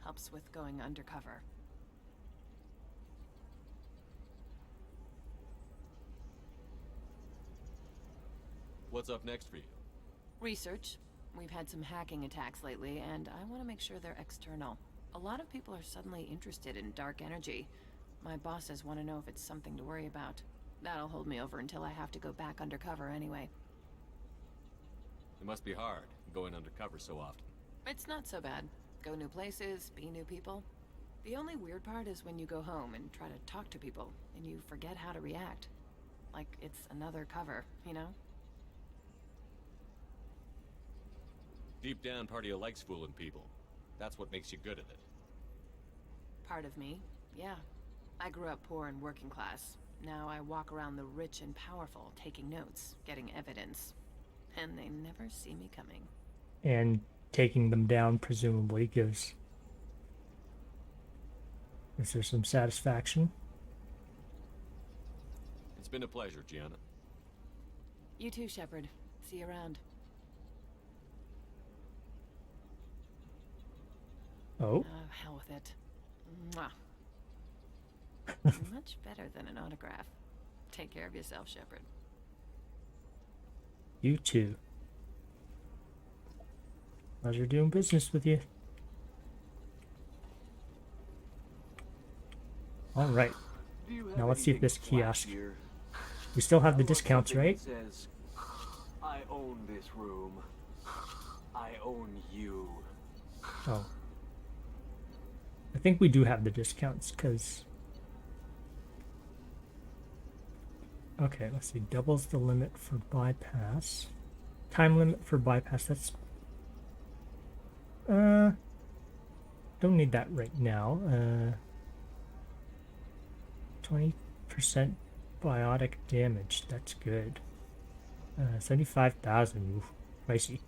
Helps with going undercover. What's up next for you? Research. We've had some hacking attacks lately, and I want to make sure they're external. A lot of people are suddenly interested in dark energy. My bosses want to know if it's something to worry about. That'll hold me over until I have to go back undercover anyway. It must be hard, going undercover so often. It's not so bad. Go new places, be new people. The only weird part is when you go home and try to talk to people, and you forget how to react. Like it's another cover, you know? Deep down, part of you likes fooling people. That's what makes you good at it. Part of me, yeah. I grew up poor and working class. Now I walk around the rich and powerful, taking notes, getting evidence. And they never see me coming. And taking them down presumably gives... Is there some satisfaction? It's been a pleasure, Gianna. You too, Shepard. See you around. Oh. Oh, hell with it. Mwah. Much better than an autograph. Take care of yourself, Shepard. You too. Pleasure doing business with you. Alright. Now let's see if this kiosk... We still have the discounts, right? Says, I own this room. I own you. Oh. I think we do have the discounts, because... Okay, let's see. Doubles the limit for bypass. Time limit for bypass, that's... Don't need that right now. 20% biotic damage, that's good. 75,000, oof, pricey.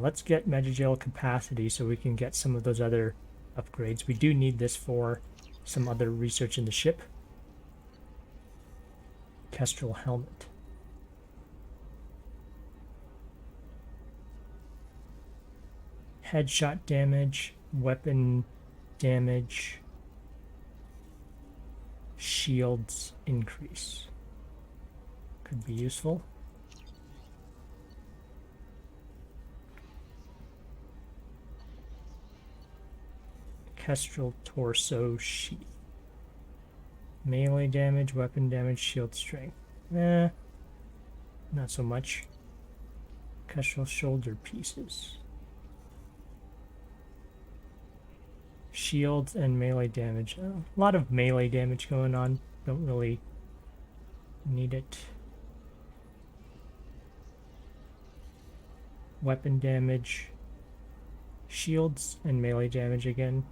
Let's get Megagel capacity so we can get some of those other upgrades. We do need this for some other research in the ship. Kestrel helmet. Headshot damage, weapon damage, shields increase. Could be useful. Kestrel torso sheath. Melee damage, weapon damage, shield strength. Not so much. Kestrel shoulder pieces. Shields and melee damage. A lot of melee damage going on. Don't really need it. Weapon damage. Shields and melee damage again.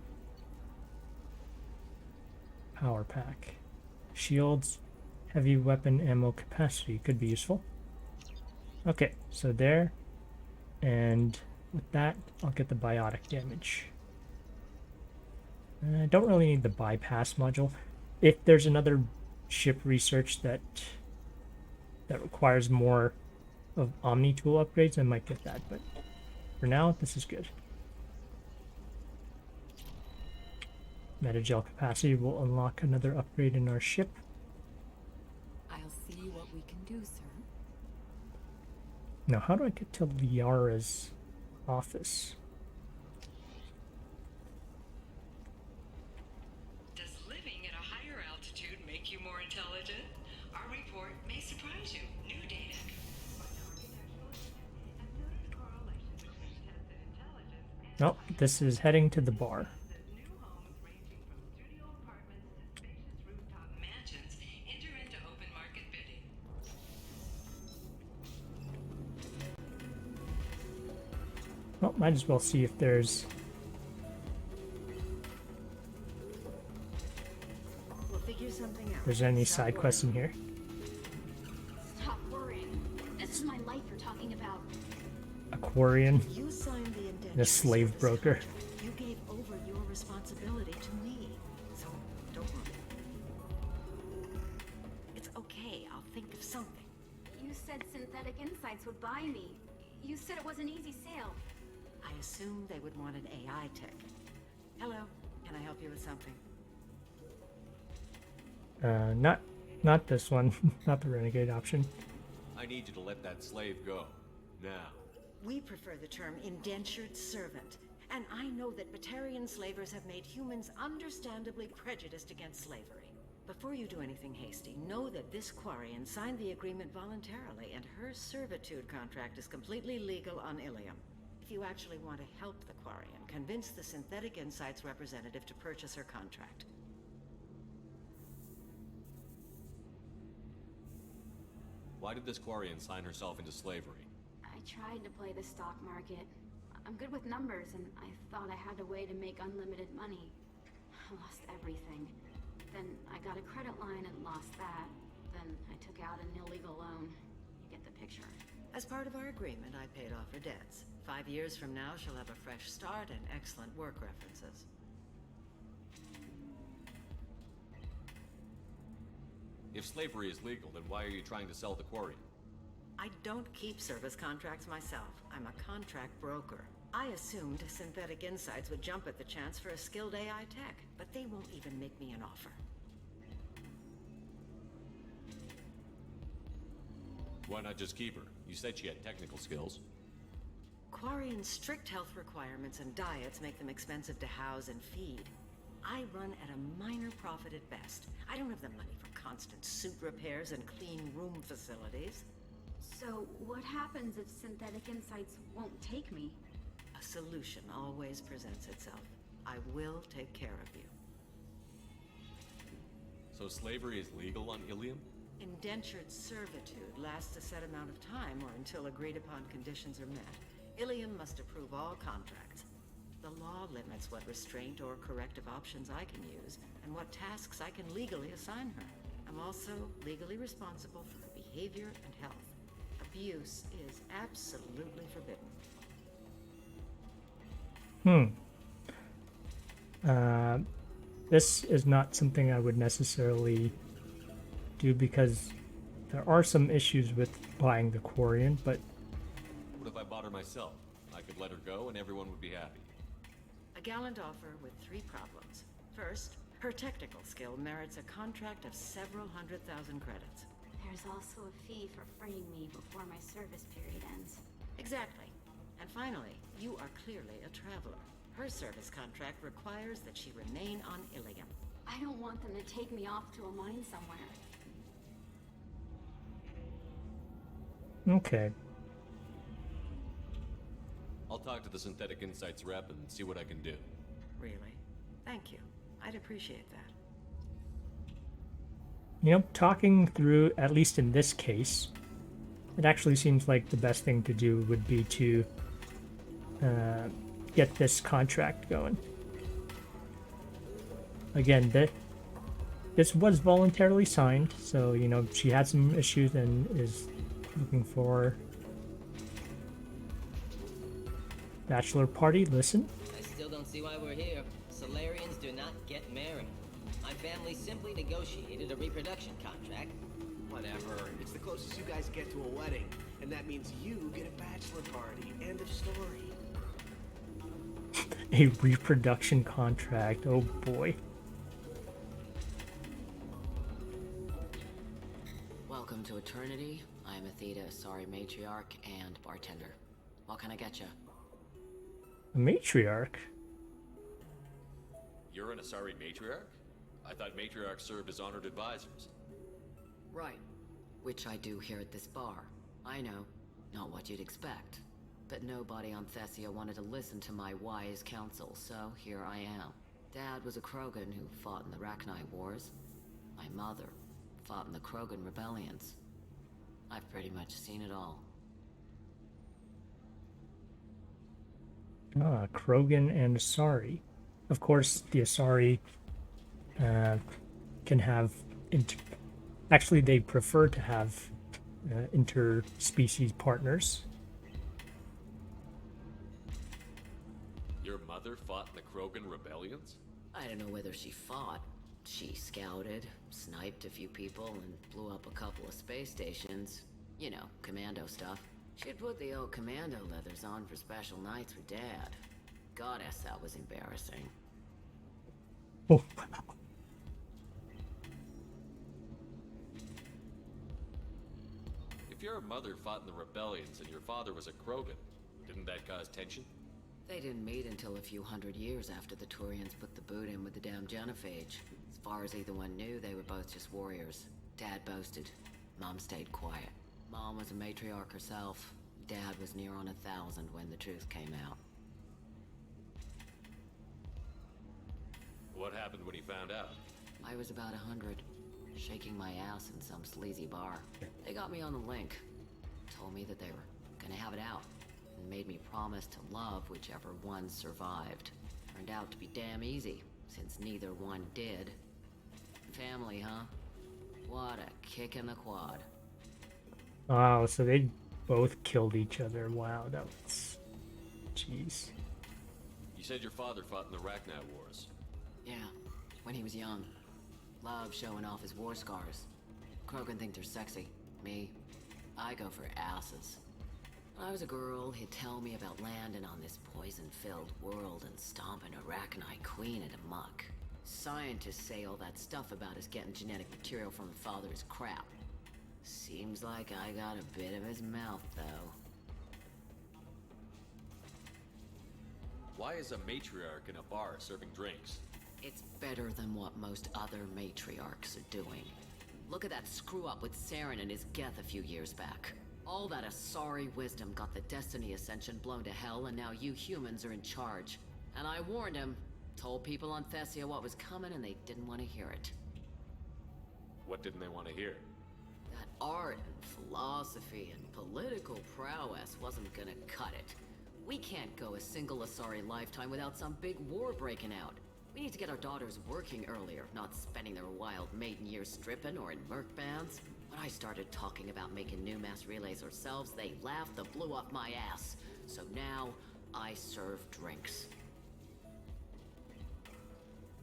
Power pack. Shields, heavy weapon ammo capacity could be useful. Okay, so there. And with that, I'll get the biotic damage. I don't really need the bypass module. If there's another ship research that requires more of Omni tool upgrades, I might get that, but for now, this is good. Metagel capacity will unlock another upgrade in our ship. I'll see what we can do, sir. Now, how do I get to Liara's office? Does living at a higher altitude make you more intelligent? Our report may surprise you. New data. Oh, this is heading to the bar. Well, might as well see if there's... We'll figure something out. There's any side quests in here. Stop worrying. This is my life you're talking about. Aquarian. You signed the indenture And a slave broker. You gave over your responsibility to me. So don't worry. It's okay. I'll think of something. You said synthetic insights would buy me. You said it was an easy sale. I assumed they would want an AI tech. Hello. Can I help you with something? Not this one. Not the renegade option. I need you to let that slave go. Now. We prefer the term indentured servant. And I know that Batarian slavers have made humans understandably prejudiced against slavery. Before you do anything hasty, know that this Quarian signed the agreement voluntarily, and her servitude contract is completely legal on Illium. If you actually want to help the Quarian, convince the Synthetic Insights representative to purchase her contract. Why did this Quarian sign herself into slavery? I tried to play the stock market. I'm good with numbers, and I thought I had a way to make unlimited money. I lost everything. Then I got a credit line and lost that. Then I took out an illegal loan. You get the picture. As part of our agreement, I paid off her debts. 5 years from now, she'll have a fresh start and excellent work references. If slavery is legal, then why are you trying to sell the Quarian? I don't keep service contracts myself. I'm a contract broker. I assumed Synthetic Insights would jump at the chance for a skilled AI tech, but they won't even make me an offer. Why not just keep her? You said she had technical skills. Quarian's strict health requirements and diets make them expensive to house and feed. I run at a minor profit at best. I don't have the money for constant suit repairs and clean room facilities. So, what happens if Synthetic Insights won't take me? A solution always presents itself. I will take care of you. So slavery is legal on Illium? Indentured servitude lasts a set amount of time or until agreed upon conditions are met. Illium must approve all contracts. The law limits what restraint or corrective options I can use and what tasks I can legally assign her. I'm also legally responsible for her behavior and health. Abuse is absolutely forbidden. This is not something I would necessarily do because there are some issues with buying the Quarian, but... What if I bought her myself? I could let her go and everyone would be happy. A gallant offer with 3 problems. First, her technical skill merits a contract of several 100,000 credits. There's also a fee for freeing me before my service period ends. Exactly. And finally, you are clearly a traveler. Her service contract requires that she remain on Illium. I don't want them to take me off to a mine somewhere. Okay. I'll talk to the Synthetic Insights rep and see what I can do. Really? Thank you. I'd appreciate that. You know, talking through, at least in this case, it actually seems like the best thing to do would be to get this contract going. Again, this was voluntarily signed, so, you know, she had some issues and is looking for bachelor party. Listen. I still don't see why we're here. Solarians do not get married. My family simply negotiated a reproduction contract. Whatever. It's the closest you guys get to a wedding. And that means you get a bachelor party. End of story. A reproduction contract. Oh boy. Welcome to Eternity. I'm Athena, Asari matriarch and bartender. What can I get you? A matriarch? You're an Asari matriarch? I thought matriarchs served as honored advisors. Right. Which I do here at this bar. I know. Not what you'd expect. But nobody on Thessia wanted to listen to my wise counsel, so here I am. Dad was a Krogan who fought in the Rachni Wars. My mother fought in the Krogan rebellions. I've pretty much seen it all. Ah, Krogan and Asari. Of course, the Asari can have... Actually, they prefer to have interspecies partners. Your mother fought in the Krogan rebellions? I don't know whether she fought. She scouted, sniped a few people, and blew up a couple of space stations. You know, commando stuff. She'd put the old commando leathers on for special nights with Dad. Goddess, that was embarrassing. Oh, If your mother fought in the rebellions and your father was a Krogan, didn't that cause tension? They didn't meet until a few hundred years after the Turians put the boot in with the damn genophage. As far as either one knew, they were both just warriors. Dad boasted. Mom stayed quiet. Mom was a matriarch herself. Dad was near on 1,000 when the truth came out. What happened when he found out? I was about 100, shaking my ass in some sleazy bar. They got me on the link. Told me that they were gonna have it out, and made me promise to love whichever one survived. Turned out to be damn easy, since neither one did. Family, huh? What a kick in the quad. Wow, so they both killed each other. Wow, that was... Jeez. You said your father fought in the Rachni Wars. Yeah, when he was young. Loved showing off his war scars. Krogan think they're sexy. Me, I go for asses. When I was a girl, he'd tell me about landing on this poison-filled world and stomping a Rachni queen into muck. Scientists say all that stuff about us getting genetic material from the father is crap. Seems like I got a bit of his mouth, though. Why is a matriarch in a bar serving drinks? It's better than what most other matriarchs are doing. Look at that screw-up with Saren and his Geth a few years back. All that Asari wisdom got the Destiny Ascension blown to hell, and now you humans are in charge. And I warned him. Told people on Thessia what was coming, and they didn't want to hear it. What didn't they want to hear? That art and philosophy and political prowess wasn't gonna cut it. We can't go a single Asari lifetime without some big war breaking out. We need to get our daughters working earlier, not spending their wild maiden years stripping or in merc bands. When I started talking about making new mass relays ourselves, they laughed the blue off my ass. So now, I serve drinks.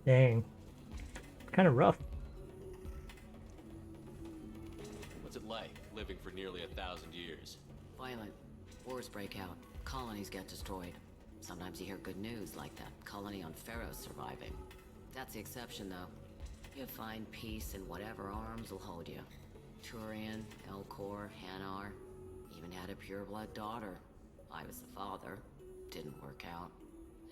Dang. Kind of rough. What's it like, living for nearly 1,000 years? Violent. Wars break out. Colonies get destroyed. Sometimes you hear good news, like that colony on Pharaoh surviving. That's the exception, though. You find peace in whatever arms will hold you. Turian, Elcor, Hanar. Even had a pureblood daughter. I was the father. Didn't work out.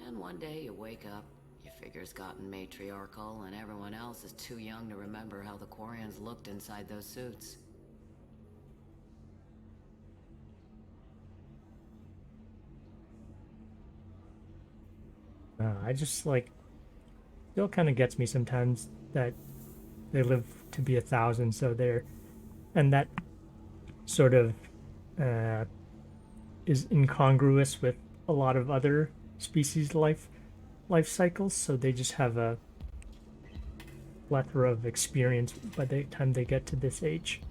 And one day you wake up, your figure's gotten matriarchal, and everyone else is too young to remember how the Quarians looked inside those suits. I just, like, still kind of gets me sometimes that they live to be 1,000, so they're... And that sort of is incongruous with a lot of other species' life cycles, so they just have a plethora of experience by the time they get to this age.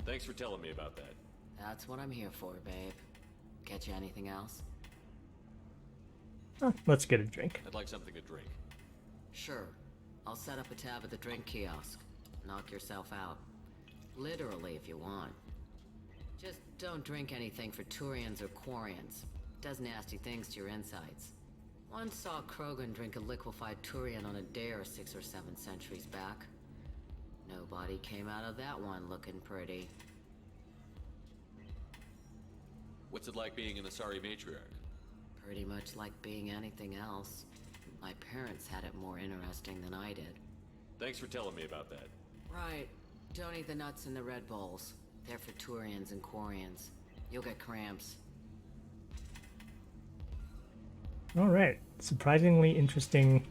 Thanks for telling me about that. That's what I'm here for, babe. Get you anything else? Let's get a drink. I'd like something to drink. Sure. I'll set up a tab at the drink kiosk. Knock yourself out. Literally, if you want. Just don't drink anything for Turians or Quarians. Does nasty things to your insides. Once saw Krogan drink a liquefied Turian on a dare 6 or 7 centuries back. Nobody came out of that one looking pretty. What's it like being an Asari matriarch? Pretty much like being anything else. My parents had it more interesting than I did. Thanks for telling me about that. Right. Don't eat the nuts in the Red Bowls. They're for Turians and Quarians. You'll get cramps. All right. Surprisingly interesting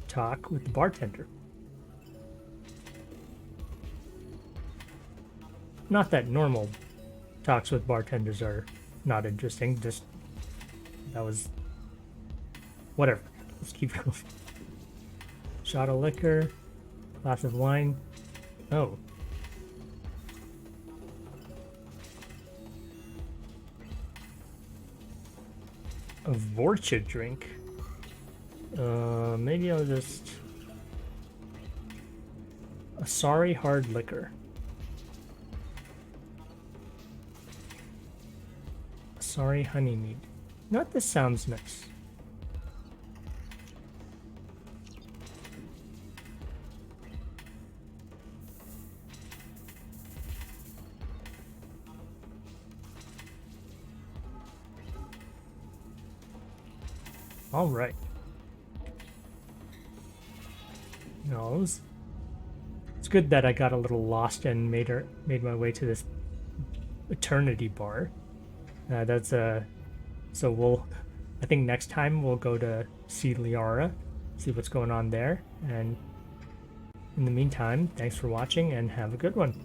talk with the bartender. Not that normal talks with bartenders are not interesting, just that was whatever. Let's keep going. Shot of liquor, glass of wine. Oh. A Vorcha drink. Maybe I'll just... Asari hard liquor. Asari honey mead. Not this sounds nice. All right. No, it's good that I got a little lost and made my way to this eternity bar. That's so I think next time we'll go to see Liara, see what's going on there, and in the meantime, thanks for watching and have a good one.